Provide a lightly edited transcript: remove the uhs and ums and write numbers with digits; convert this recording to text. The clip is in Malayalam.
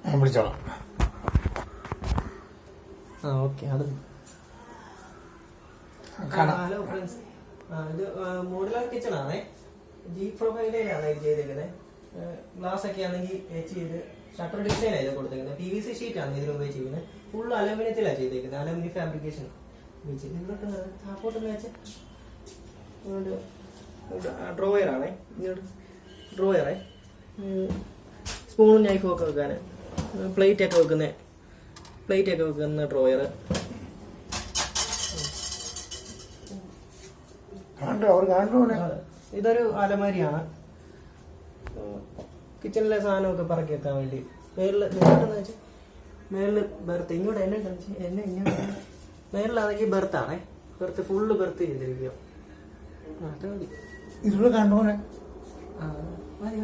ഞാൻ വിളിച്ചോളാം. ഓക്കെ. അത് ഹലോ ഫ്രണ്ട്സ്, ഇത് മോഡുലാർ കിച്ചൺ ആണേ. ജി പ്രൊഫൈലാണ് ഇത് ചെയ്തേക്കുന്നത്. ഗ്ലാസ് ഒക്കെ ആണെങ്കിൽ എച്ച് ചെയ്ത് ഷട്ടർ ഡിസൈൻ ആയത് കൊടുത്തേക്കുന്നത്. PVC ഷീറ്റാണ് ഇതിൽ ഉപയോഗിച്ചിരിക്കുന്നത്. ഫുൾ അലുമിനിയത്തിലാണ് ചെയ്തേക്കുന്നത്. Aluminium fabrication ഡ്രോയറാണേ. ഡ്രോയറേ, സ്പൂണും നൈഫും ഒക്കെ വെക്കാൻ, പ്ലേറ്റ് ഒക്കെ വെക്കുന്ന ഡ്രോയർ. ഇതൊരു അലമാരിയാണ്. കിച്ചണിലെ സാധനമൊക്കെ പറക്കി വെക്കാൻ വേണ്ടി. മേളില് ബെർത്ത് ഇങ്ങോട്ട് മേളിലാണെങ്കിൽ ബെർത്താണേ. ബെർത്ത് ഫുള്ള് ബെർത്ത് ചെയ്തിരിക്കുക. അത് മതി. ഇരുള് കണ്ടോനെ മതി.